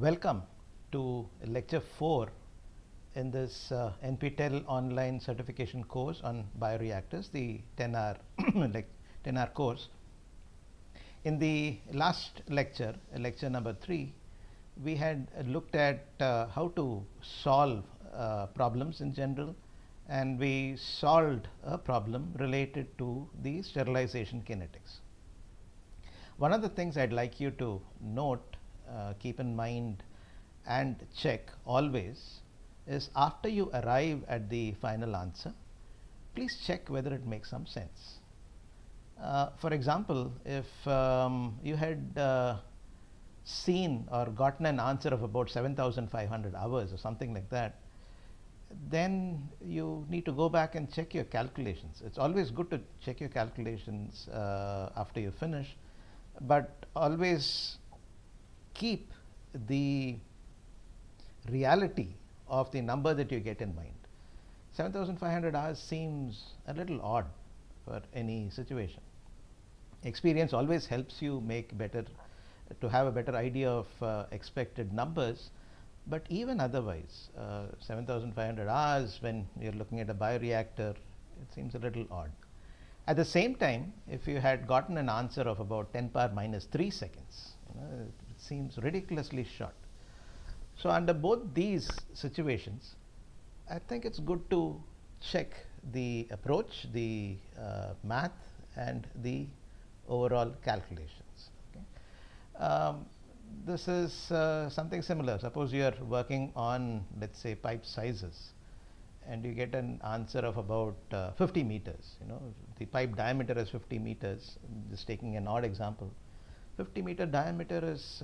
Welcome to lecture 4 in this NPTEL online certification course on bioreactors, the 10-hour 10-hour course. In the last lecture, lecture number 3, we had looked at how to solve problems in general, and we solved a problem related to the sterilization kinetics. One of the things I'd like you to note, keep in mind and check always is after you arrive at the final answer, please check whether it makes some sense. For example, if you had seen or gotten an answer of about 7,500 hours or something like that, then you need to go back and check your calculations. It's always good to check your calculations after you finish, but always keep the reality of the number that you get in mind. 7,500 hours seems a little odd for any situation. Experience always helps you to have a better idea of expected numbers, but even otherwise, 7,500 hours when you're looking at a bioreactor, it seems a little odd. At the same time, if you had gotten an answer of about 10 power minus 3 seconds, it seems ridiculously short. So under both these situations, I think it's good to check the approach, the math, and the overall calculations. Okay? This is something similar. Suppose you are working on, let's say, pipe sizes, and you get an answer of about 50 meters. The pipe diameter is 50 meters. Just taking an odd example, 50-meter diameter is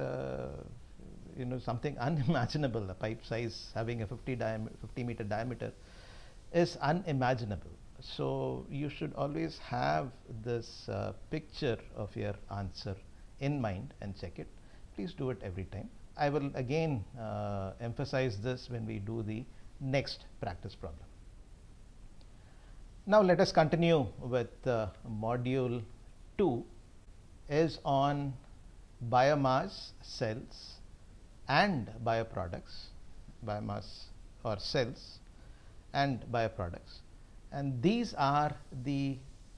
something unimaginable. A pipe size having a 50-meter diameter is unimaginable. So you should always have this picture of your answer in mind and check it. Please do it every time. I will again emphasize this when we do the next practice problem. Now let us continue with module 2 is on biomass, cells and bioproducts, biomass or cells and bioproducts, and these are the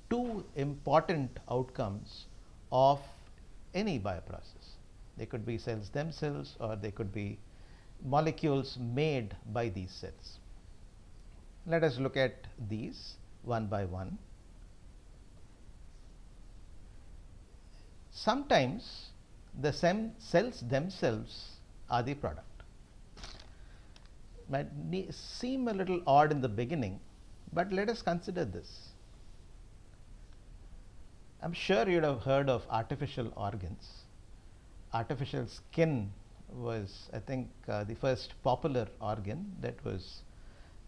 two important outcomes of any bioprocess. They could be cells themselves, or they could be molecules made by these cells. Let us look at these one by one. Sometimes the cells themselves are the product. Might seem a little odd in the beginning, but let us consider this. I'm sure you'd have heard of artificial organs. Artificial skin was, I think, the first popular organ that was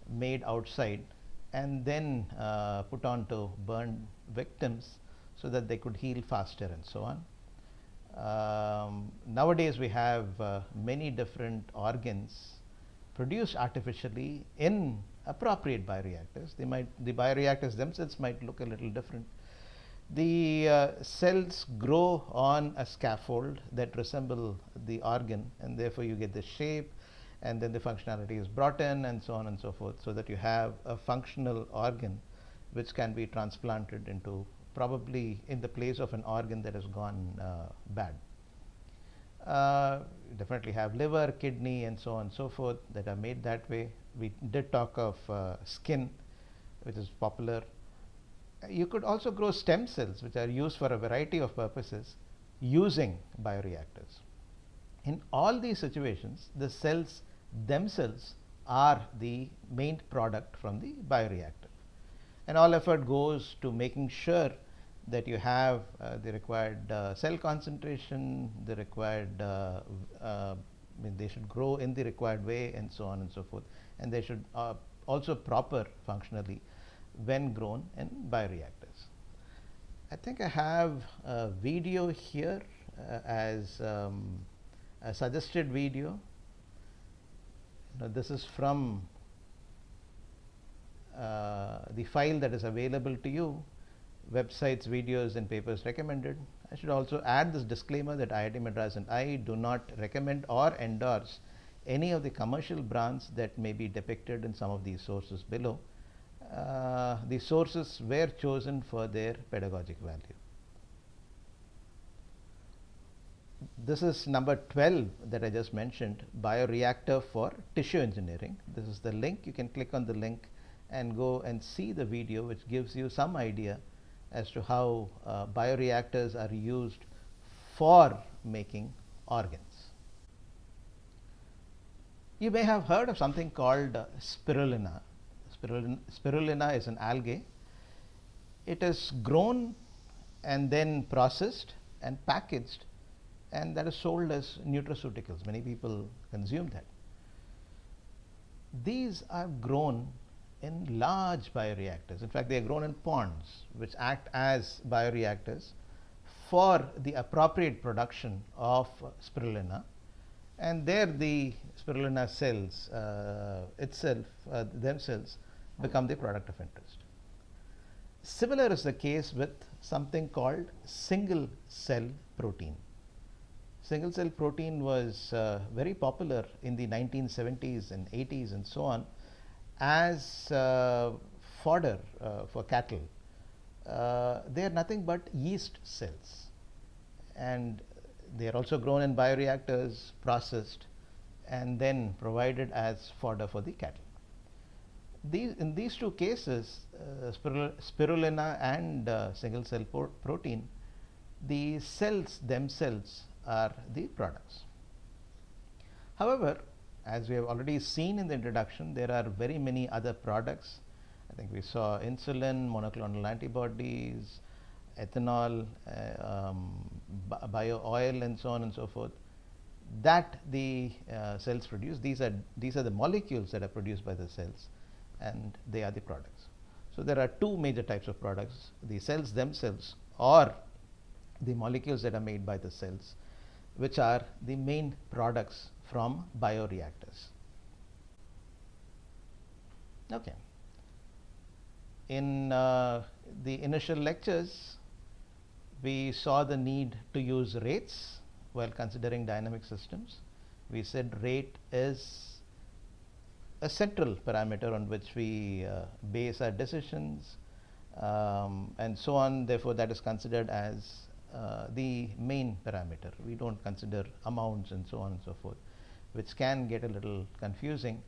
made outside and then put on to burn victims so that they could heal faster and so on. Nowadays we have many different organs produced artificially in appropriate bioreactors. The bioreactors themselves might look a little different. The cells grow on a scaffold that resemble the organ, and therefore you get the shape, and then the functionality is brought in, and so on and so forth, so that you have a functional organ which can be transplanted into, probably in the place of an organ that has gone bad. You definitely have liver, kidney, and so on and so forth that are made that way. We did talk of skin, which is popular. You could also grow stem cells, which are used for a variety of purposes using bioreactors. In all these situations, the cells themselves are the main product from the bioreactor, and all effort goes to making sure that you have the required cell concentration, the required they should grow in the required way, and so on and so forth, and they should also proper functionally when grown in bioreactors. I think I have a video here as a suggested video. This is from the file that is available to you, websites, videos and papers recommended. I should also add this disclaimer that IIT Madras and I do not recommend or endorse any of the commercial brands that may be depicted in some of these sources below. The sources were chosen for their pedagogic value. This is number 12 that I just mentioned, bioreactor for tissue engineering. This is the link. You can click on the link and go and see the video, which gives you some idea as to how bioreactors are used for making organs. You may have heard of something called spirulina. Spirulina is an algae. It is grown and then processed and packaged, and that is sold as nutraceuticals. Many people consume that. These are grown in large bioreactors. In fact, they are grown in ponds, which act as bioreactors for the appropriate production of spirulina. And there the spirulina cells themselves become the product of interest. Similar is the case with something called single cell protein. Single cell protein was very popular in the 1970s and 80s and so on as fodder for cattle. They are nothing but yeast cells, and they are also grown in bioreactors, processed, and then provided as fodder for the cattle. In these two cases, spirulina and single cell protein, the cells themselves are the products. However, as we have already seen in the introduction, there are very many other products. I think we saw insulin, monoclonal antibodies, ethanol, bio oil, and so on and so forth, that the cells produce. These are the molecules that are produced by the cells, and they are the products. So there are two major types of products: the cells themselves, or the molecules that are made by the cells, which are the main products from bioreactors. Okay. In the initial lectures, we saw the need to use rates while considering dynamic systems. We said rate is a central parameter on which we base our decisions, and so on. Therefore, that is considered as the main parameter. We don't consider amounts and so on and so forth, which can get a little confusing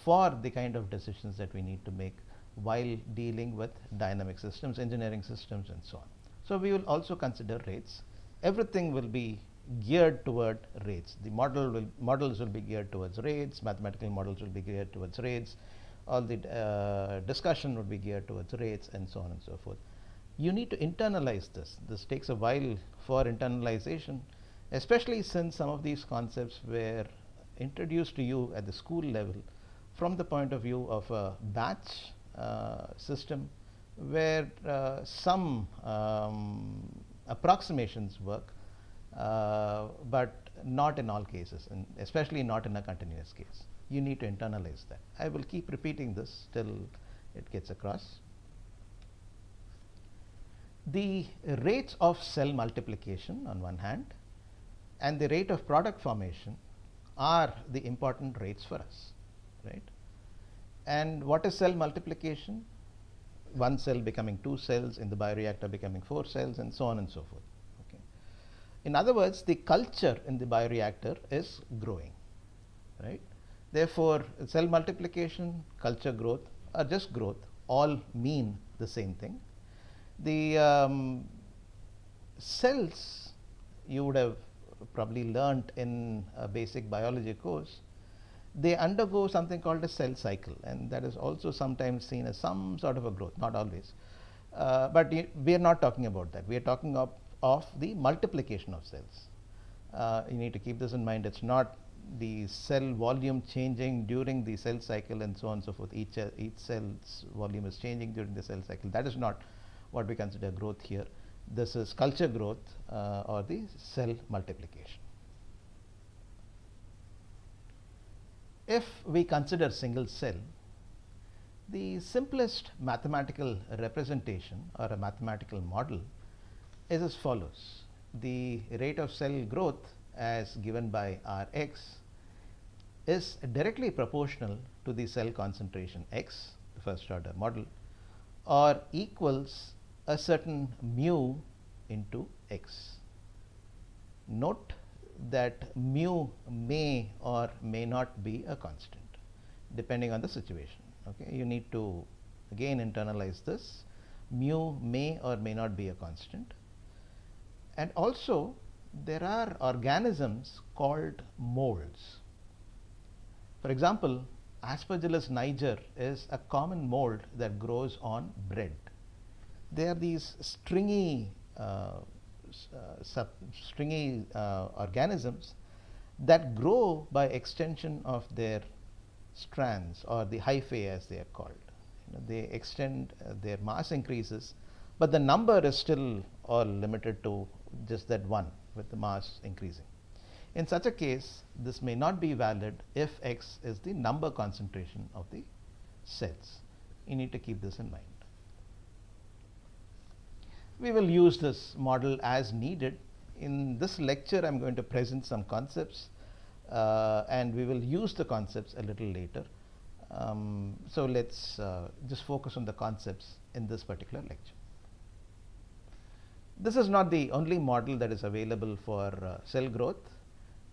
for the kind of decisions that we need to make while dealing with dynamic systems, engineering systems, and so on. So we will also consider rates. Everything will be geared toward rates. The models will be geared towards rates, mathematical models will be geared towards rates, all the discussion would be geared towards rates, and so on and so forth. You need to internalize this. This takes a while for internalization, especially since some of these concepts were introduced to you at the school level from the point of view of a batch system, where some approximations work, but not in all cases, and especially not in a continuous case. You need to internalize that. I will keep repeating this till it gets across. The rates of cell multiplication on one hand and the rate of product formation are the important rates for us, right? And what is cell multiplication? One cell becoming two cells, in the bioreactor becoming four cells, and so on and so forth. Okay. In other words, the culture in the bioreactor is growing, right? Therefore, cell multiplication, culture growth, or just growth, all mean the same thing. The cells, you would have probably learnt in a basic biology course, they undergo something called a cell cycle, and that is also sometimes seen as some sort of a growth, not always. But we are not talking about that. We are talking of the multiplication of cells. You need to keep this in mind. It's not the cell volume changing during the cell cycle and so on and so forth. Each cell's volume is changing during the cell cycle. That is not what we consider growth here. This is culture growth or the cell multiplication. If we consider single cell, the simplest mathematical representation or a mathematical model is as follows. the rate of cell growth as given by Rx is directly proportional to the cell concentration x, the first order model, or equals a certain mu into x. Note that mu may or may not be a constant depending on the situation. Okay, you need to again internalize this. Mu may or may not be a constant. And also there are organisms called molds. For example, Aspergillus niger is a common mold that grows on bread. They are these stringy organisms that grow by extension of their strands, or the hyphae as they are called. They extend, their mass increases, but the number is still all limited to just that one, with the mass increasing. In such a case, this may not be valid if x is the number concentration of the cells. You need to keep this in mind. We will use this model as needed. In this lecture, I am going to present some concepts, and we will use the concepts a little later. So let's just focus on the concepts in this particular lecture. This is not the only model that is available for cell growth.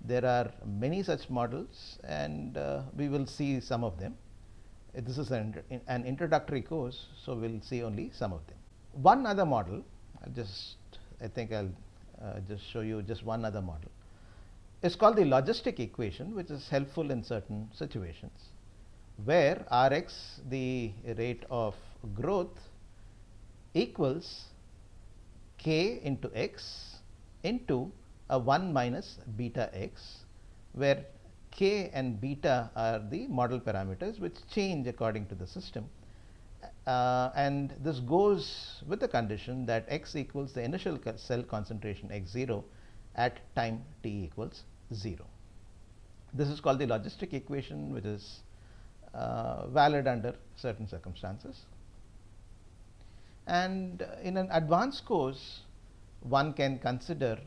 There are many such models, and we will see some of them. This is an introductory course, so we'll see only some of them. One other model, I think I'll just show you just one other model. It's called the logistic equation, which is helpful in certain situations, where Rx, the rate of growth, equals k into x into a 1 minus beta x, where k and beta are the model parameters which change according to the system. And this goes with the condition that x equals the initial cell concentration x0 at time t equals 0. This is called the logistic equation, which is valid under certain circumstances. And in an advanced course, one can consider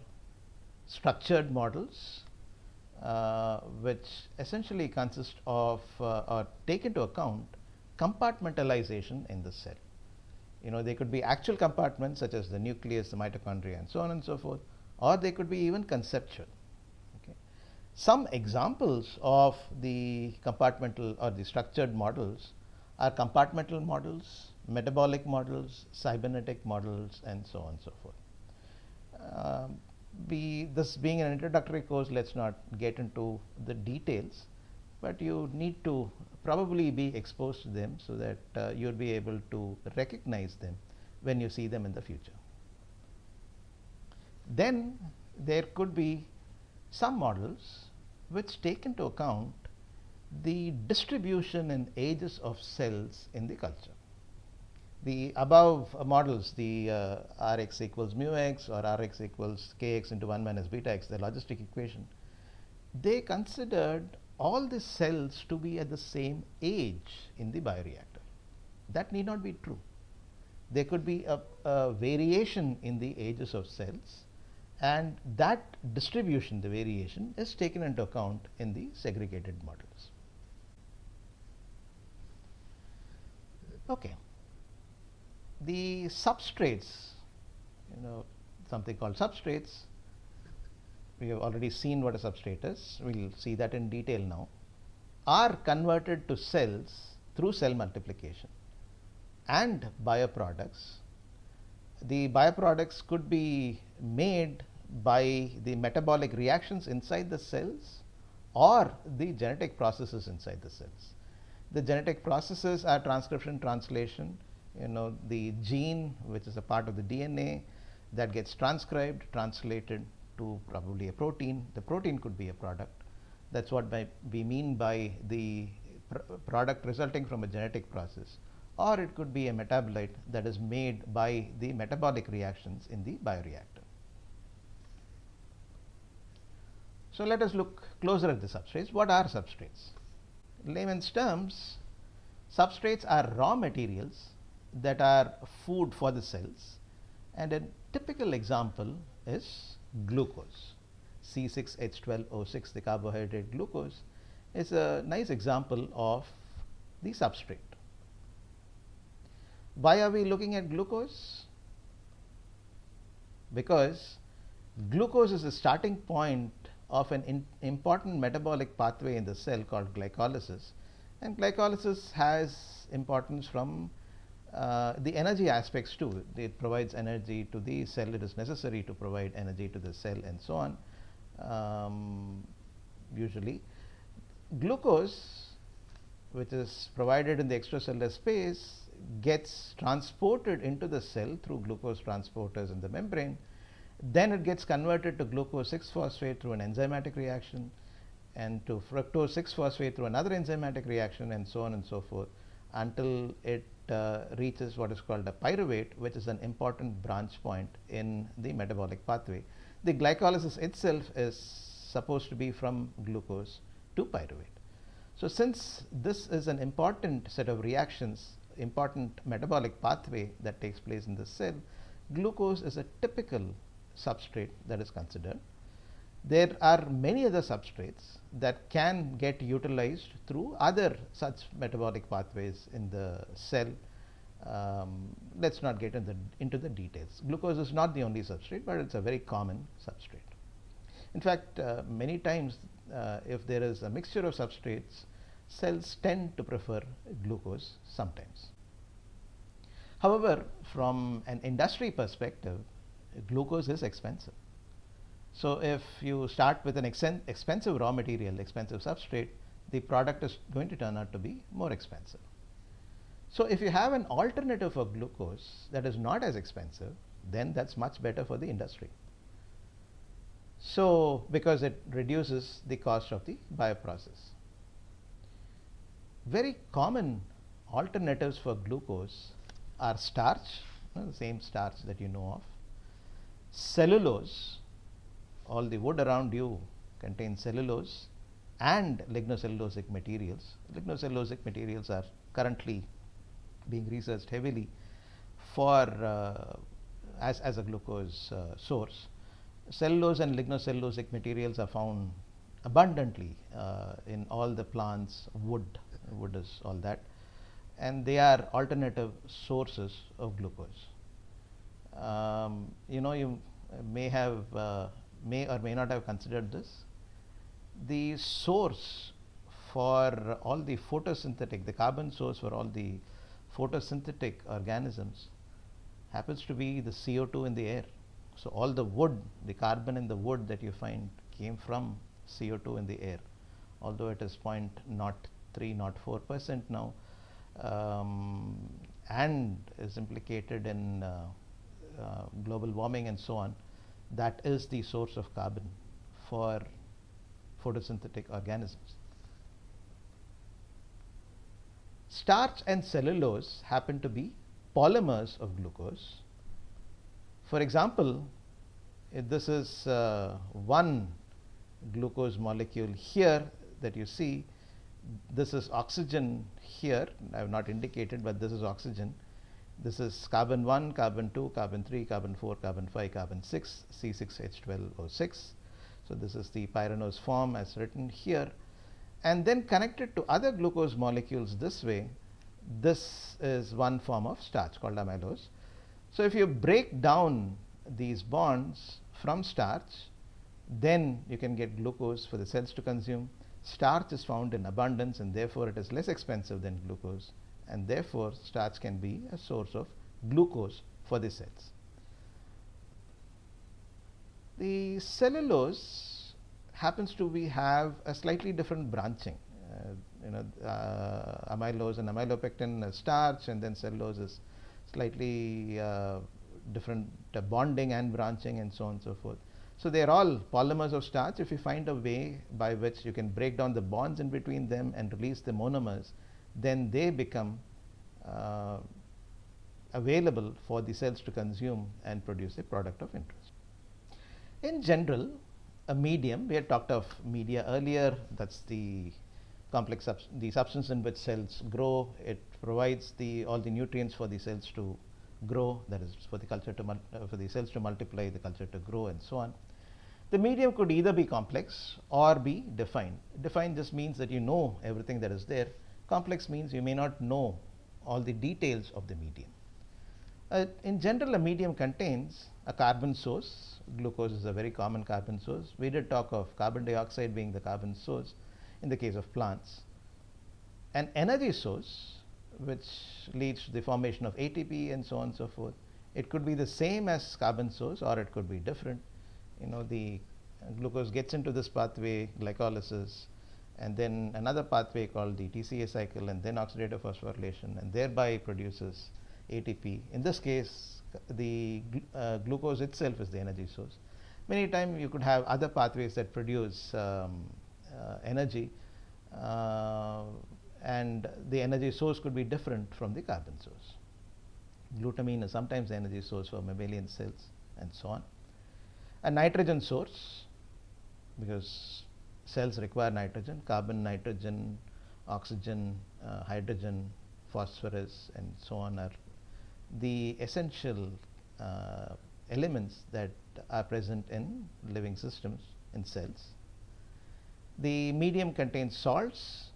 structured models, which essentially consist of or take into account compartmentalization in the cell. They could be actual compartments such as the nucleus, the mitochondria, and so on and so forth, or they could be even conceptual. Okay. Some examples of the compartmental or the structured models are compartmental models, metabolic models, cybernetic models, and so on and so forth. This being an introductory course, let's not get into the details, but you need to probably be exposed to them so that you'll be able to recognize them when you see them in the future. Then there could be some models which take into account the distribution and ages of cells in the culture. The above models, the Rx equals mu x or Rx equals kx into 1 minus beta x, the logistic equation, they considered all the cells to be at the same age in the bioreactor. That need not be true. There could be a variation in the ages of cells, and that distribution, the variation, is taken into account in the segregated models. Okay. The substrates, something called substrates, we have already seen what a substrate is. We'll see that in detail now, are converted to cells through cell multiplication and bioproducts. The bioproducts could be made by the metabolic reactions inside the cells or the genetic processes inside the cells. The genetic processes are transcription, translation, the gene, which is a part of the DNA, that gets transcribed, translated to probably a protein. The protein could be a product. That's what we mean by the product resulting from a genetic process, or it could be a metabolite that is made by the metabolic reactions in the bioreactor. So let us look closer at the substrates. What are substrates? In layman's terms, substrates are raw materials that are food for the cells, and a typical example is glucose. C6H12O6, the carbohydrate glucose, is a nice example of the substrate. Why are we looking at glucose? Because glucose is the starting point of an important metabolic pathway in the cell called glycolysis, and glycolysis has importance from the energy aspects too. It provides energy to the cell. It is necessary to provide energy to the cell and so on. Usually, glucose, which is provided in the extracellular space, gets transported into the cell through glucose transporters in the membrane. Then it gets converted to glucose 6-phosphate through an enzymatic reaction, and to fructose 6-phosphate through another enzymatic reaction, and so on and so forth, until it reaches what is called a pyruvate, which is an important branch point in the metabolic pathway. The glycolysis itself is supposed to be from glucose to pyruvate. So since this is an important set of reactions, important metabolic pathway that takes place in the cell, glucose is a typical substrate that is considered. There are many other substrates that can get utilized through other such metabolic pathways in the cell. Let's not get into the details. Glucose is not the only substrate, but it's a very common substrate. In fact, many times if there is a mixture of substrates, cells tend to prefer glucose sometimes. However, from an industry perspective, glucose is expensive. So if you start with an expensive raw material, expensive substrate, the product is going to turn out to be more expensive. So if you have an alternative for glucose that is not as expensive, then that's much better for the industry. So because it reduces the cost of the bioprocess. Very common alternatives for glucose are starch, the same starch that you know of, cellulose. All the wood around you contains cellulose, and lignocellulosic materials. Lignocellulosic materials are currently being researched heavily for as a glucose source. Cellulose and lignocellulosic materials are found abundantly in all the plants. Wood is all that, and they are alternative sources of glucose. You may or may not have considered this. The source for all the photosynthetic, the carbon source for all the photosynthetic organisms happens to be the CO2 in the air. So all the wood, the carbon in the wood that you find came from CO2 in the air, although it is 0.304% now, and is implicated in global warming and so on. That is the source of carbon for photosynthetic organisms. Starch and cellulose happen to be polymers of glucose. For example, if this is one glucose molecule here that you see, this is oxygen here. I have not indicated, but this is oxygen. This is carbon 1, carbon 2, carbon 3, carbon 4, carbon 5, carbon 6, C6H12O6. So this is the pyranose form as written here. And then connected to other glucose molecules this way, this is one form of starch called amylose. So if you break down these bonds from starch, then you can get glucose for the cells to consume. Starch is found in abundance, and therefore it is less expensive than glucose, and therefore starch can be a source of glucose for the cells. The cellulose happens to have a slightly different branching. Amylose and amylopectin is starch, and then cellulose is slightly different bonding and branching, and so on and so forth. So they are all polymers of starch. If you find a way by which you can break down the bonds in between them and release the monomers, then they become available for the cells to consume and produce a product of interest. In general, a medium, we had talked of media earlier, that's the complex the substance in which cells grow. It provides all the nutrients for the cells to grow, that is for the culture to for the cells to multiply, the culture to grow, and so on. The medium could either be complex or be defined. Defined just means that you know everything that is there. Complex means you may not know all the details of the medium. In general, a medium contains a carbon source. Glucose is a very common carbon source. We did talk of carbon dioxide being the carbon source in the case of plants. An energy source, which leads to the formation of ATP and so on and so forth. It could be the same as carbon source or it could be different. The glucose gets into this pathway, glycolysis, and then another pathway called the TCA cycle, and then oxidative phosphorylation, and thereby produces ATP. In this case, the glucose itself is the energy source. Many times you could have other pathways that produce energy, and the energy source could be different from the carbon source. Glutamine is sometimes the energy source for mammalian cells and so on. A nitrogen source, because cells require nitrogen, carbon, nitrogen, oxygen, hydrogen, phosphorus, and so on are the essential elements that are present in living systems, in cells. The medium contains salts.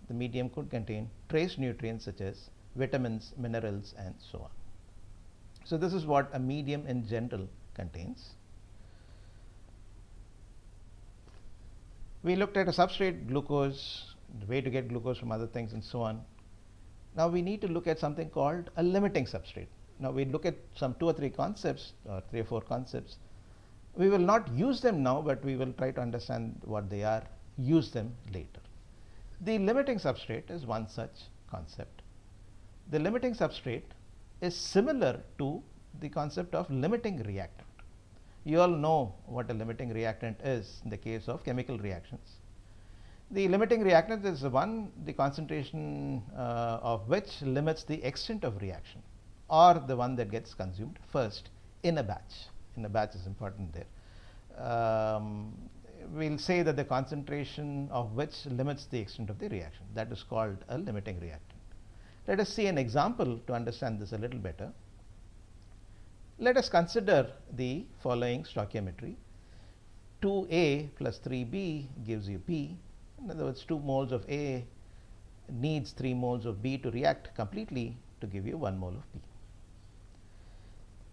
The medium could contain trace nutrients such as vitamins, minerals, and so on. So this is what a medium in general contains. We looked at a substrate, glucose, the way to get glucose from other things and so on. Now we need to look at something called a limiting substrate. Now we look at some 2 or 3 concepts, or 3 or 4 concepts. We will not use them now, but we will try to understand what they are, use them later. The limiting substrate is one such concept. The limiting substrate is similar to the concept of limiting reactant. You all know what a limiting reactant is in the case of chemical reactions. The limiting reactant is the one, the concentration of which limits the extent of reaction, or the one that gets consumed first in a batch. In a batch is important there. We'll say that the concentration of which limits the extent of the reaction. That is called a limiting reactant. Let us see an example to understand this a little better. Let us consider the following stoichiometry. 2A plus 3B gives you B. In other words, 2 moles of A needs 3 moles of B to react completely to give you 1 mole of B.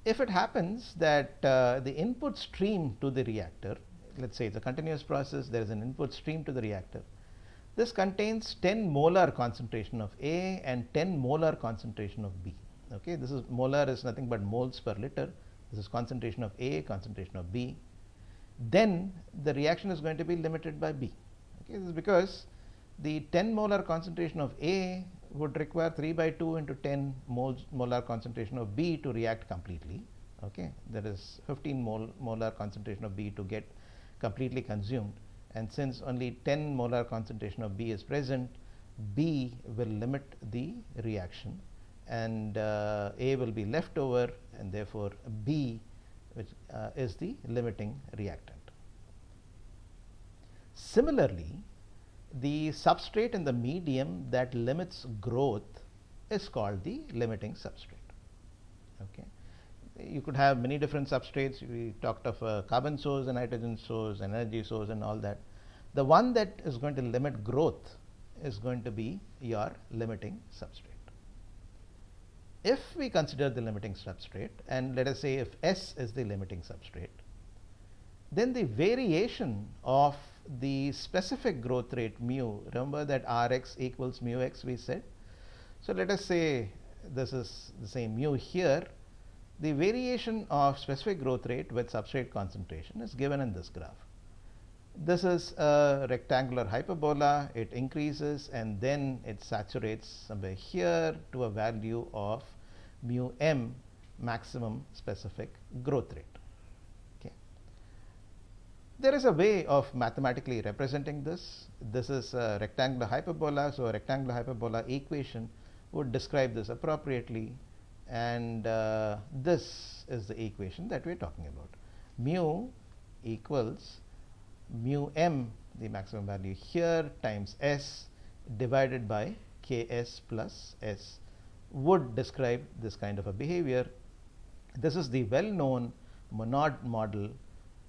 If it happens that the input stream to the reactor, let's say it's a continuous process, there is an input stream to the reactor. This contains 10 molar concentration of A and 10 molar concentration of B. Okay, this is molar is nothing but moles per liter. This is concentration of A, concentration of B. Then the reaction is going to be limited by B. Okay, this is because the 10 molar concentration of A would require 3 by 2 into 10 molar concentration of B to react completely. Okay, there is 15 molar concentration of B to get completely consumed, and since only 10 molar concentration of B is present, B will limit the reaction, and A will be left over, and therefore B, which is the limiting reactant. Similarly, the substrate in the medium that limits growth is called the limiting substrate. Okay. You could have many different substrates. We talked of a carbon source, a nitrogen source, an energy source, and all that. The one that is going to limit growth is going to be your limiting substrate. If we consider the limiting substrate, and let us say if S is the limiting substrate, then the variation of the specific growth rate mu, remember that Rx equals mu x we said. So let us say this is the same mu here. The variation of specific growth rate with substrate concentration is given in this graph. This is a rectangular hyperbola. It increases and then it saturates somewhere here to a value of mu m, maximum specific growth rate. Okay. There is a way of mathematically representing this. This is a rectangular hyperbola, so a rectangular hyperbola equation would describe this appropriately, and this is the equation that we are talking about. Mu equals mu m, the maximum value here, times S divided by Ks plus S would describe this kind of a behavior. This is the well-known Monod model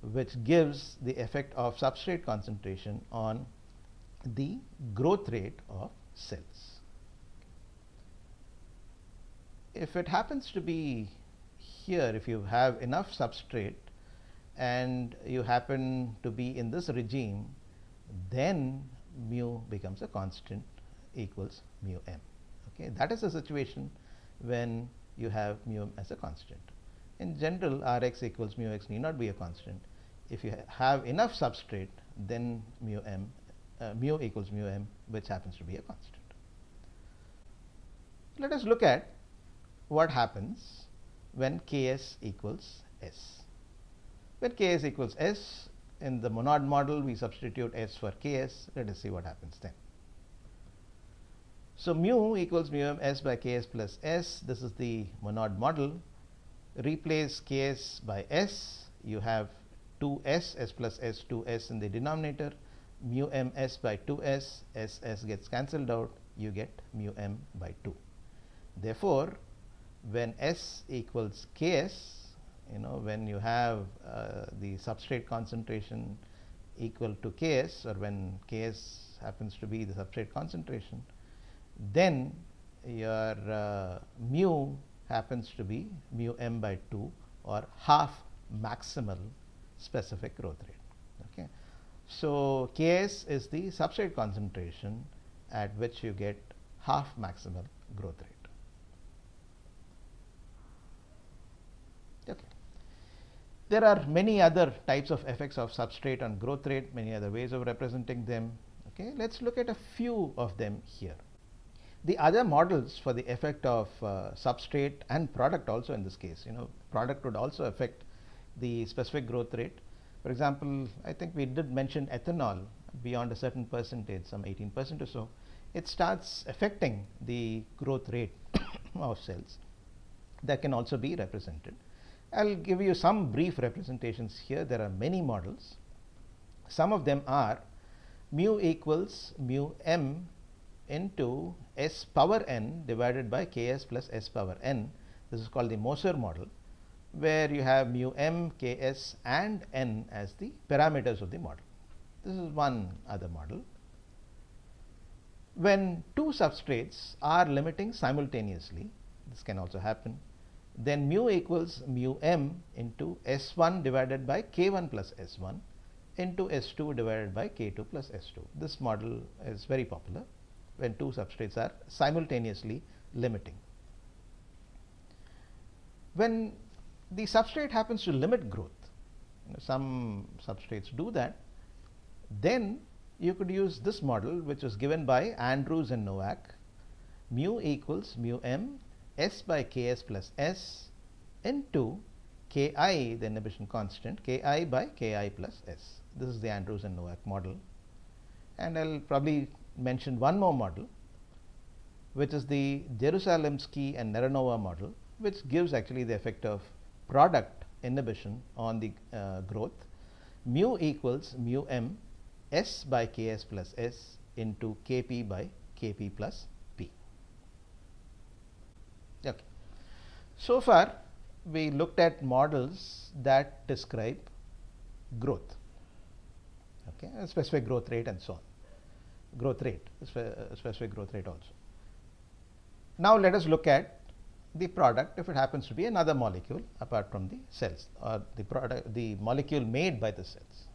which gives the effect of substrate concentration on the growth rate of cells. If it happens to be here, if you have enough substrate and you happen to be in this regime, then mu becomes a constant equals mu m. Okay, that is the situation when you have mu m as a constant. In general, Rx equals mu x need not be a constant. If you have enough substrate, then mu equals mu m, which happens to be a constant. Let us look at what happens when Ks equals S. When Ks equals S, in the monod model, we substitute S for Ks. Let us see what happens then. So mu equals mu m S by Ks plus S. This is the monod model. Replace Ks by S. You have 2s, S plus S, 2s in the denominator. Mu m S by 2s, S gets cancelled out. You get mu m by 2. Therefore, when S equals Ks, when you have the substrate concentration equal to Ks, or when Ks happens to be the substrate concentration, then your mu happens to be mu m by 2, or half maximal specific growth rate. Okay. So Ks is the substrate concentration at which you get half maximal growth rate. Okay. There are many other types of effects of substrate on growth rate, many other ways of representing them. Okay, let's look at a few of them here. The other models for the effect of substrate and product also in this case, product would also affect the specific growth rate. For example, I think we did mention ethanol beyond a certain percentage, some 18% or so. It starts affecting the growth rate of cells. That can also be represented. I'll give you some brief representations here. There are many models. Some of them are mu equals mu m into S power n divided by Ks plus S power n. This is called the Moser model, where you have mu m, Ks and n as the parameters of the model. This is one other model. When two substrates are limiting simultaneously, this can also happen, then mu equals mu m into S1 divided by K1 plus S1 into S2 divided by K2 plus S2. This model is very popular when two substrates are simultaneously limiting. When the substrate happens to limit growth, some substrates do that, then you could use this model, which was given by Andrews and Nowak. Mu equals mu m S by Ks plus S into Ki, the inhibition constant, Ki by Ki plus S. This is the Andrews and Nowak model. And I'll probably mention one more model, which is the Jerusalemsky and Neranova model, which gives actually the effect of product inhibition on the growth. Mu equals mu m S by Ks plus S into Kp by Kp plus P. Okay. So far, we looked at models that describe growth, okay, a specific growth rate and so on. Growth rate, specific growth rate also. Now let us look at the product if it happens to be another molecule apart from the cells, or the molecule made by the cells.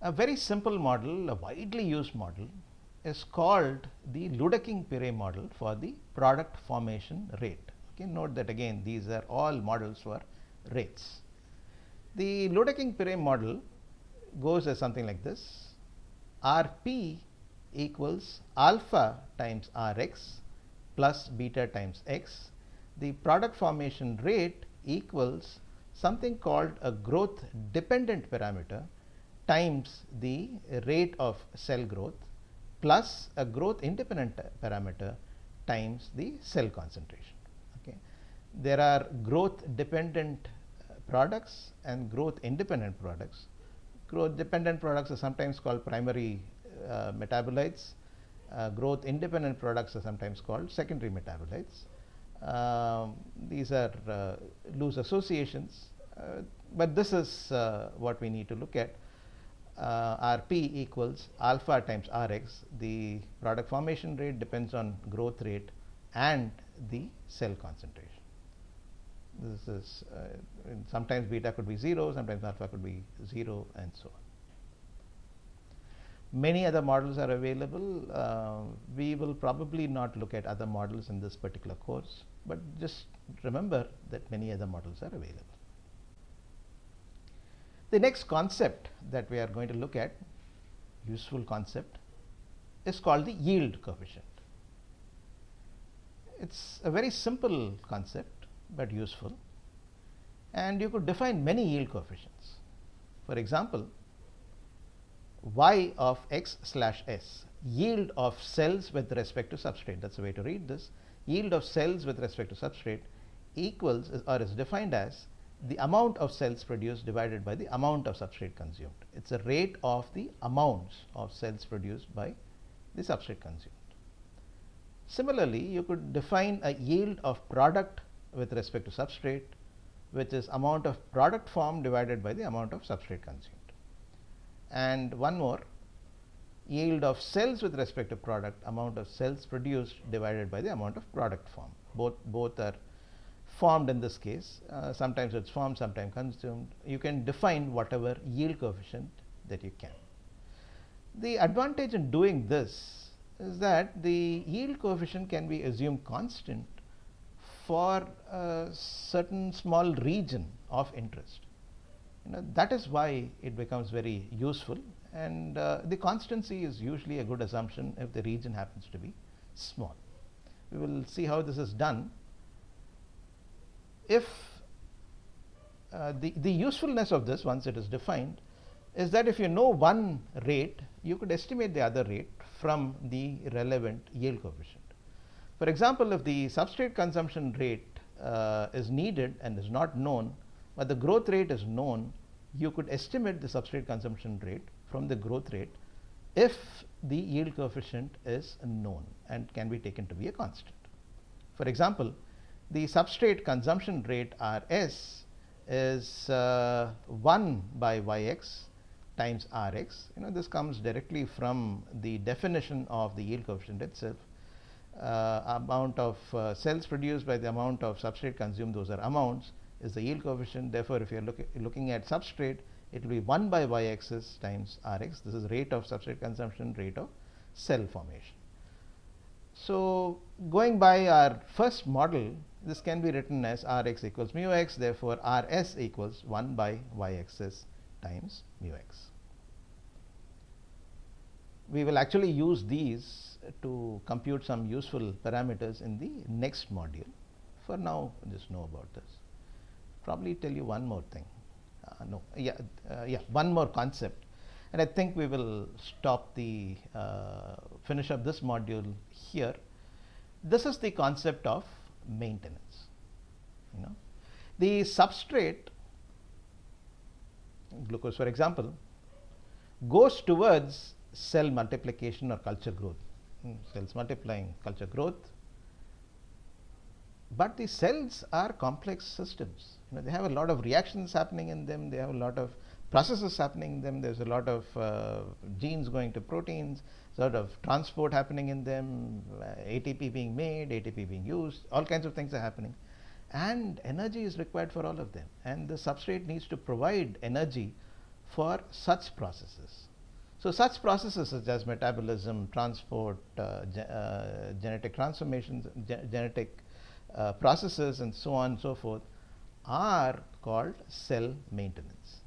A very simple model, a widely used model, is called the Ludeking-Pire model for the product formation rate. Okay, note that again, these are all models for rates. The Ludeking-Pire model goes as something like this: Rp equals alpha times Rx plus beta times x. The product formation rate equals something called a growth dependent parameter times the rate of cell growth plus a growth independent parameter times the cell concentration. Okay. There are growth dependent products and growth independent products. Growth dependent products are sometimes called primary metabolites. Growth independent products are sometimes called secondary metabolites. These are loose associations. But this is what we need to look at. Rp equals alpha times Rx. The product formation rate depends on growth rate and the cell concentration. This is sometimes beta could be 0, sometimes alpha could be 0, and so on. Many other models are available. We will probably not look at other models in this particular course, but just remember that many other models are available. The next concept that we are going to look at, useful concept, is called the yield coefficient. It's a very simple concept but useful, and you could define many yield coefficients. For example, y of x slash s, yield of cells with respect to substrate. That's the way to read this. Yield of cells with respect to substrate equals or is defined as the amount of cells produced divided by the amount of substrate consumed. It's a rate of the amounts of cells produced by the substrate consumed. Similarly, you could define a yield of product with respect to substrate, which is amount of product formed divided by the amount of substrate consumed. And one more, yield of cells with respect to product, amount of cells produced divided by the amount of product formed. Both are formed in this case. Sometimes it's formed, sometimes consumed. You can define whatever yield coefficient that you can. The advantage in doing this is that the yield coefficient can be assumed constant for a certain small region of interest. That is why it becomes very useful, and the constancy is usually a good assumption if the region happens to be small. We will see how this is done. If the usefulness of this, once it is defined, is that if you know one rate, you could estimate the other rate from the relevant yield coefficient. For example, if the substrate consumption rate is needed and is not known, but the growth rate is known, you could estimate the substrate consumption rate from the growth rate if the yield coefficient is known and can be taken to be a constant. For example, the substrate consumption rate Rs is 1 by Yx times Rx. This comes directly from the definition of the yield coefficient itself. Amount of cells produced by the amount of substrate consumed, those are amounts, is the yield coefficient. Therefore, if you are looking at substrate, it will be 1 by Yx times Rx. This is rate of substrate consumption, rate of cell formation. So, going by our first model, this can be written as Rx equals mu x. Therefore, Rs equals 1 by Yxs times mu x. We will actually use these to compute some useful parameters in the next module. For now, just know about this. Probably tell you one more thing. One more concept, and I think we will stop finish up this module here. This is the concept of maintenance. The substrate, glucose for example, goes towards cell multiplication or culture growth. Cells multiplying, culture growth. But the cells are complex systems. They have a lot of reactions happening in them. They have a lot of processes happening in them. There's a lot of genes going to proteins, sort of transport happening in them, ATP being made, ATP being used, all kinds of things are happening. And energy is required for all of them. And the substrate needs to provide energy for such processes. So, such processes such as metabolism, transport, genetic transformations, genetic processes, and so on and so forth, are called cell maintenance.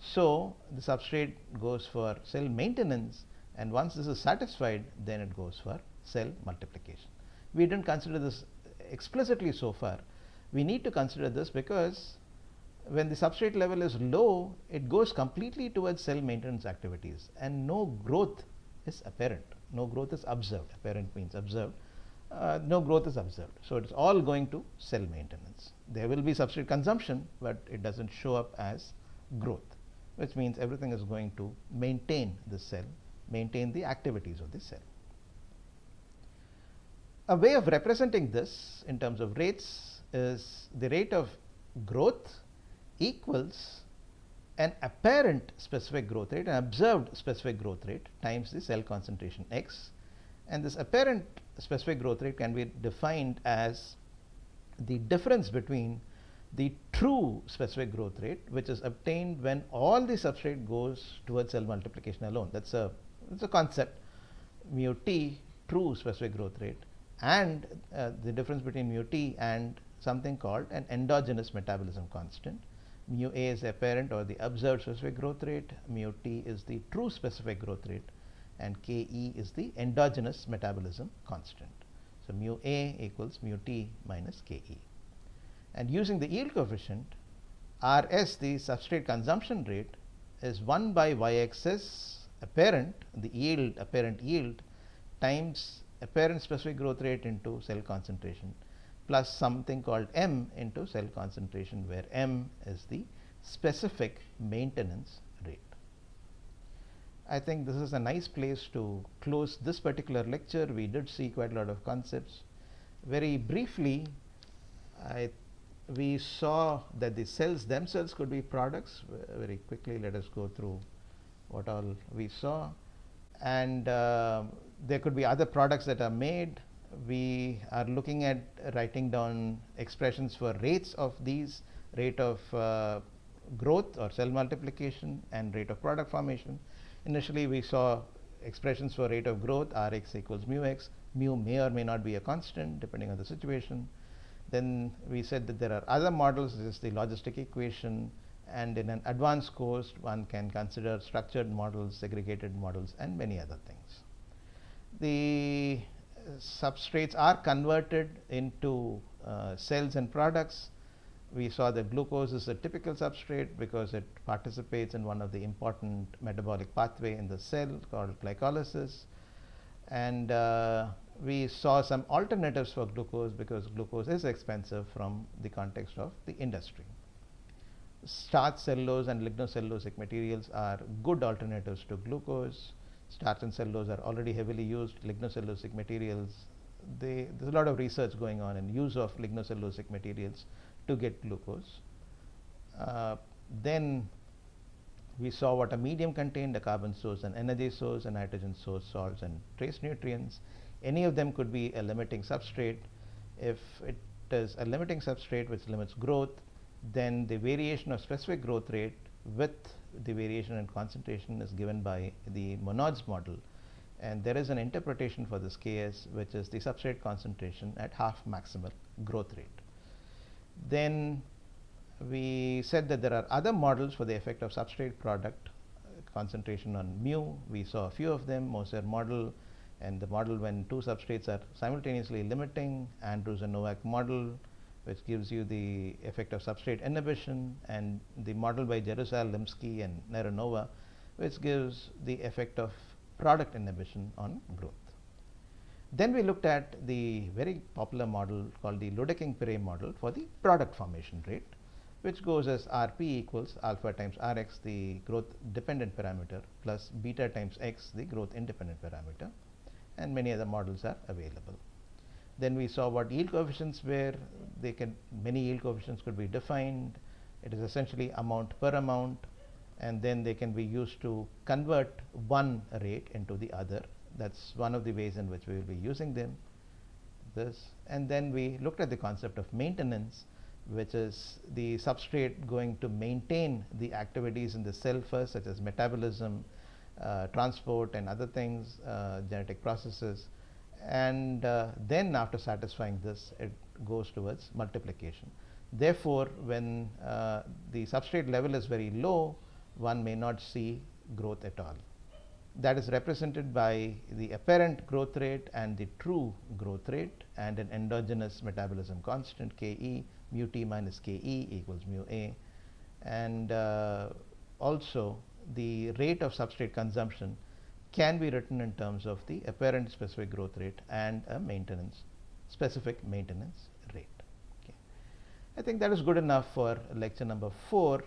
So, the substrate goes for cell maintenance, and once this is satisfied, then it goes for cell multiplication. We didn't consider this explicitly so far. We need to consider this because when the substrate level is low, it goes completely towards cell maintenance activities, and no growth is apparent. No growth is observed. Apparent means observed. No growth is observed. So, it's all going to cell maintenance. There will be substrate consumption, but it doesn't show up as growth, which means everything is going to maintain the cell, maintain the activities of the cell. A way of representing this in terms of rates is the rate of growth equals an apparent specific growth rate, an observed specific growth rate times the cell concentration x. And this apparent specific growth rate can be defined as the difference between the true specific growth rate, which is obtained when all the substrate goes towards cell multiplication alone. That's a concept, mu t, true specific growth rate, and the difference between mu t and something called an endogenous metabolism constant. Mu a is the apparent or the observed specific growth rate, mu t is the true specific growth rate, and Ke is the endogenous metabolism constant. So mu a equals mu t minus Ke. And using the yield coefficient, Rs, the substrate consumption rate, is 1 by y-axis apparent, the yield, apparent yield, times apparent specific growth rate into cell concentration, plus something called m into cell concentration, where m is the specific maintenance rate. I think this is a nice place to close this particular lecture. We did see quite a lot of concepts. Very briefly, we saw that the cells themselves could be products. Very quickly, let us go through what all we saw. And there could be other products that are made. We are looking at writing down expressions for rates of these, rate of growth or cell multiplication and rate of product formation. Initially, we saw expressions for rate of growth, Rx equals mu x. Mu may or may not be a constant depending on the situation. Then we said that there are other models. This is the logistic equation, and in an advanced course one can consider structured models, segregated models, and many other things. The substrates are converted into cells and products. We saw that glucose is a typical substrate because it participates in one of the important metabolic pathway in the cell called glycolysis. And we saw some alternatives for glucose because glucose is expensive from the context of the industry. Starch cellulose and lignocellulosic materials are good alternatives to glucose. Starch and cellulose are already heavily used. Lignocellulosic materials, there's a lot of research going on in use of lignocellulosic materials to get glucose. Then we saw what a medium contained: a carbon source, an energy source, a nitrogen source, salts, and trace nutrients. Any of them could be a limiting substrate. If it is a limiting substrate which limits growth, then the variation of specific growth rate with the variation in concentration is given by the Monod's model. And there is an interpretation for this Ks, which is the substrate concentration at half maximal growth rate. Then we said that there are other models for the effect of substrate product concentration on mu. We saw a few of them: Moser model, and the model when two substrates are simultaneously limiting; Andrews and Novak model, which gives you the effect of substrate inhibition; and the model by Jerusal, Limsky, and Neronova, which gives the effect of product inhibition on growth. Then we looked at the very popular model called the Ludeking-Perret model for the product formation rate, which goes as Rp equals alpha times Rx, the growth dependent parameter, plus beta times x, the growth independent parameter, and many other models are available. Then we saw what yield coefficients were. Many yield coefficients could be defined. It is essentially amount per amount, and then they can be used to convert one rate into the other. That's one of the ways in which we will be using them. And then we looked at the concept of maintenance, which is the substrate going to maintain the activities in the cell first, such as metabolism, transport, and other things, genetic processes. And then after satisfying this, it goes towards multiplication. Therefore, when the substrate level is very low, one may not see growth at all. That is represented by the apparent growth rate and the true growth rate, and an endogenous metabolism constant, Ke, mu t minus Ke equals mu a. And also the rate of substrate consumption can be written in terms of the apparent specific growth rate and a specific maintenance rate. Okay. I think that is good enough for lecture number 4.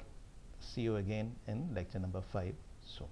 See you again in lecture number 5 soon.